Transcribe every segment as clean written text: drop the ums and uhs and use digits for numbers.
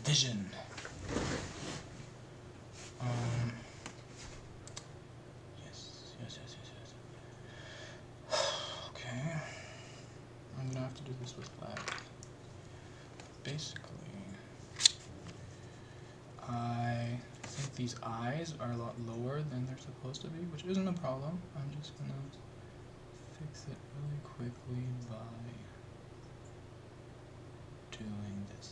vision. Yes. Okay. I'm gonna have to do this with black. Basically, I think these eyes are a lot lower than they're supposed to be, which isn't a problem. I'm just gonna fix it really quickly by doing this.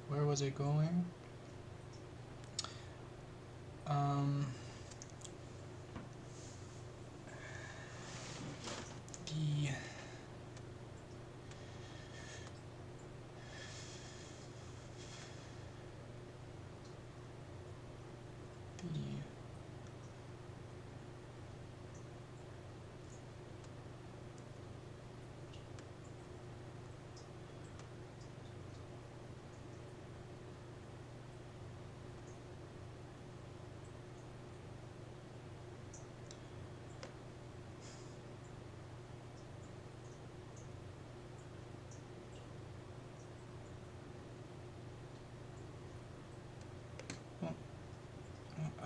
Where was it going? The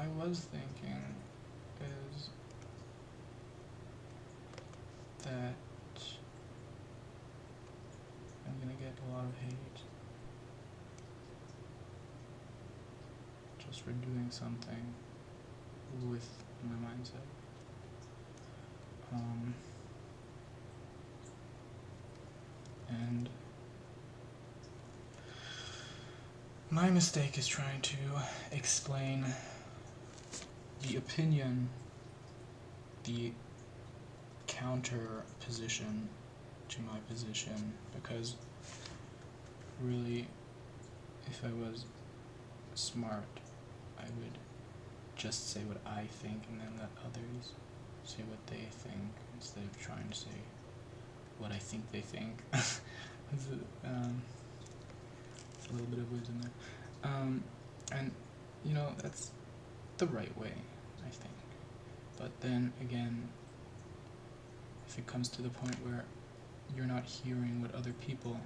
I was thinking is that I'm gonna get a lot of hate just for doing something with my mindset. And my mistake is trying to explain the opinion, the counter position to my position, because really, if I was smart, I would just say what I think and then let others say what they think instead of trying to say what I think they think. It's a little bit of wisdom there. And, you know, that's the right way, I think. But then again, if it comes to the point where you're not hearing what other people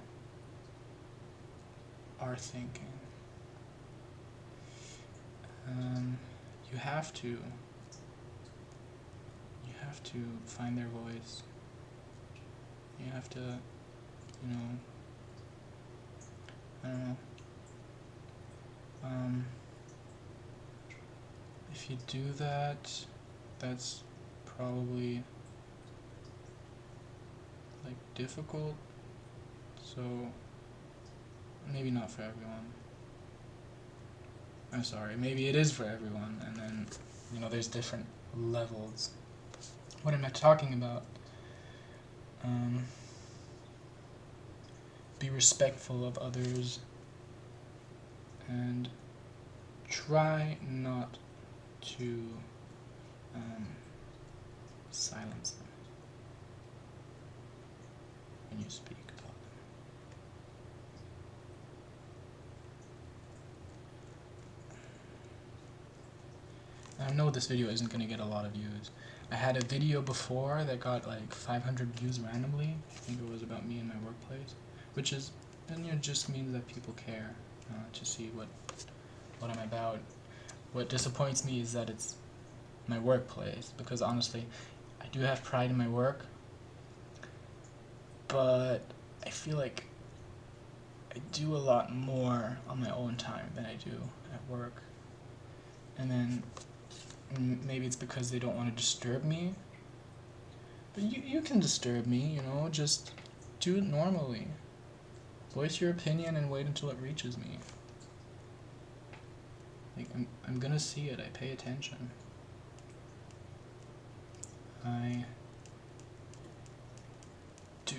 are thinking, you have to find their voice. You have to, you know, I don't know. If you do that, that's probably like difficult. So maybe not for everyone. I'm sorry, maybe it is for everyone, and then, you know, there's different levels. What am I talking about? Be respectful of others and try not to silence them when you speak about them. I know this video isn't going to get a lot of views. I had a video before that got like 500 views randomly. I think it was about me and my workplace, which is, then it just means that people care to see what I'm about. What disappoints me is that it's my workplace, because honestly, I do have pride in my work, but I feel like I do a lot more on my own time than I do at work. And then maybe it's because they don't want to disturb me, but you can disturb me, you know, just do it normally. Voice your opinion and wait until it reaches me. Like, I'm gonna see it, I pay attention. I do.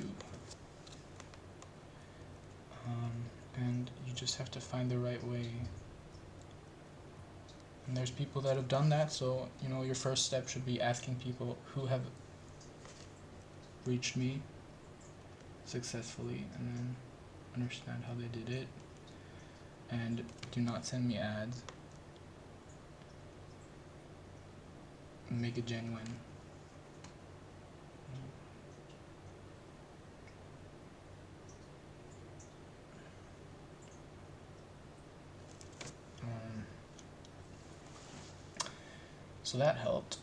just have to find the right way. And there's people that have done that, so, you know, your first step should be asking people who have reached me successfully, and then understand how they did it. And do not send me ads. Make it genuine. So that helped.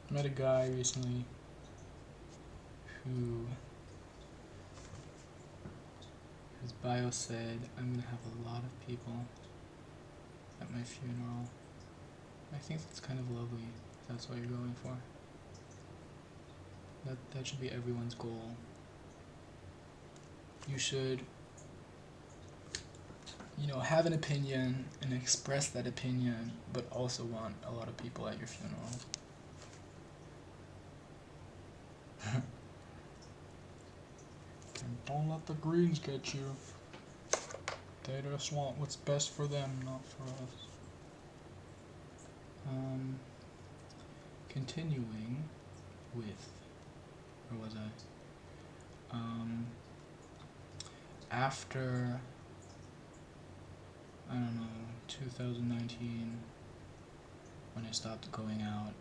Met a guy recently who his bio said, "I'm gonna have a lot of people at my funeral." I think that's kind of lovely. If that's what you're going for. That should be everyone's goal. You should, you know, have an opinion and express that opinion, but also want a lot of people at your funeral. Don't let the Greens get you. They just want what's best for them, not for us. Continuing with, where was I? After, I don't know, 2019, when I stopped going out,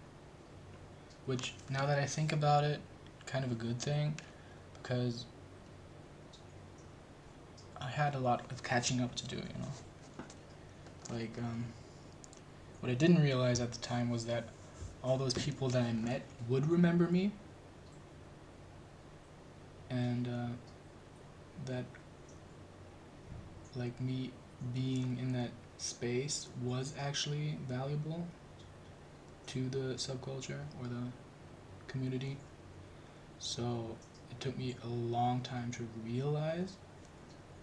which, now that I think about it, kind of a good thing, because I had a lot of catching up to do, you know. Like, what I didn't realize at the time was that all those people that I met would remember me, and that, like, me being in that space was actually valuable to the subculture or the community. So it took me a long time to realize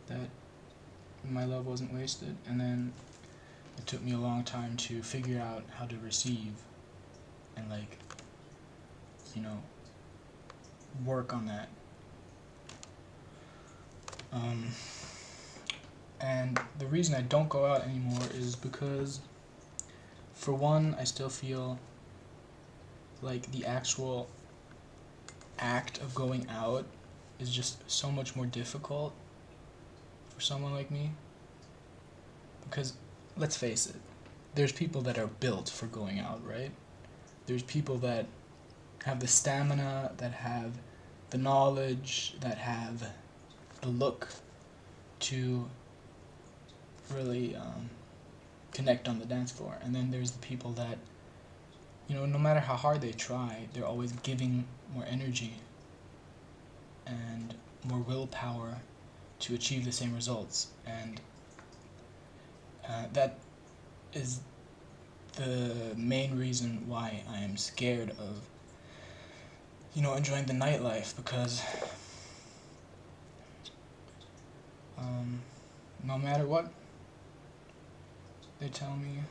that my love wasn't wasted, and then it took me a long time to figure out how to receive and, like, you know, work on that. And the reason I don't go out anymore is because, for one, I still feel like the actual act of going out is just so much more difficult for someone like me. Because, let's face it, there's people that are built for going out, right? There's people that have the stamina, that have the knowledge, that have the look to really connect on the dance floor. And then there's the people that, you know, no matter how hard they try, they're always giving more energy and more willpower to achieve the same results. And that is the main reason why I am scared of, you know, enjoying the nightlife, because no matter what they tell me,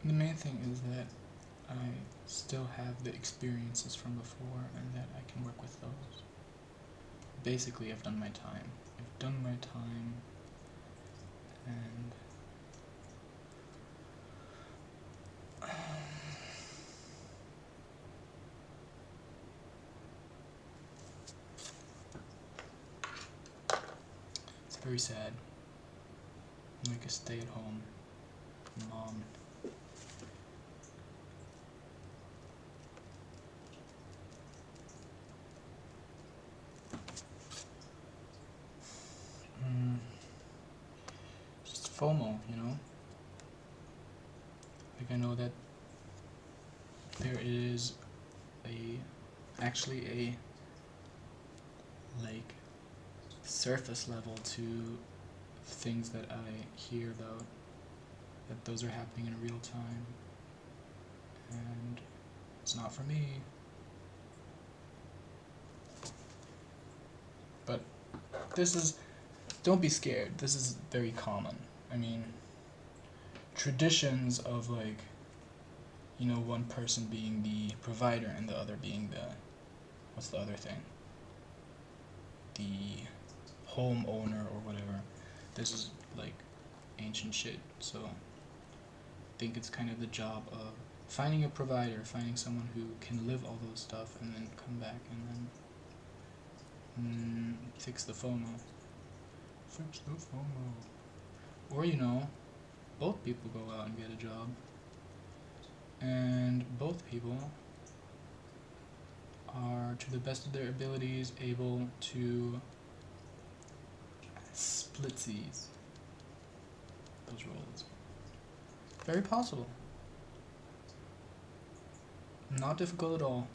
the main thing is that I still have the experiences from before, and that I can work with those. Basically, I've done my time. I've done my time, and it's very sad. I'm like a stay-at-home mom. FOMO, you know? Like, I know that there is actually a like surface level to things that I hear about, that those are happening in real time, and it's not for me. But don't be scared, this is very common. I mean, traditions of, like, you know, one person being the provider and the other being what's the other thing? The homeowner or whatever. This is like ancient shit, so I think it's kind of the job of finding a provider, finding someone who can live all those stuff, and then come back and then fix the FOMO. Fix the FOMO. Or, you know, both people go out and get a job, and both people are, to the best of their abilities, able to splitsies those roles. Very possible. Not difficult at all.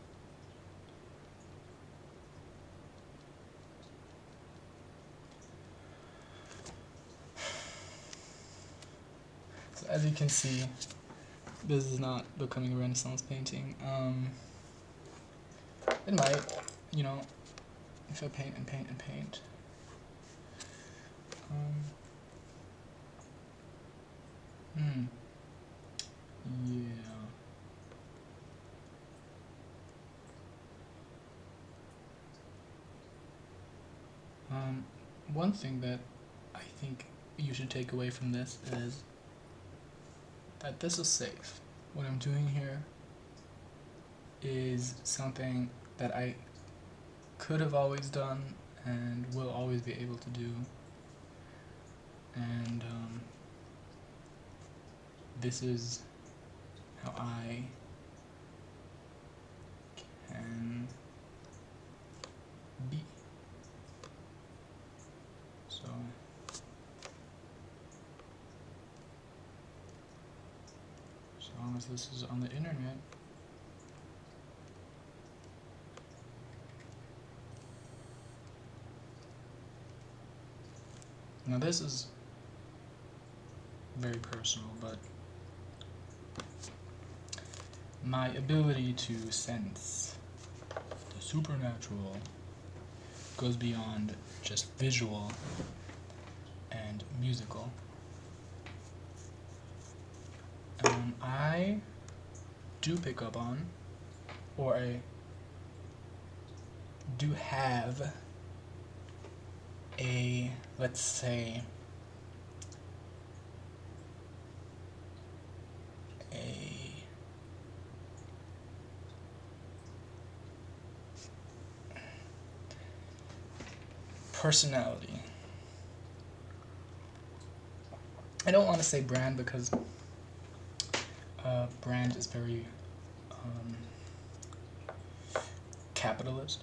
So as you can see, this is not becoming a Renaissance painting. It might, you know, if I paint and paint and paint. Yeah. One thing that I think you should take away from this is that this is safe. What I'm doing here is something that I could have always done and will always be able to do. And this is how I can be. So as long as this is on the internet, now this is very personal, but my ability to sense the supernatural goes beyond just visual and musical. I do pick up on, or I do have a, let's say, a personality. I don't want to say brand because brand is very capitalist.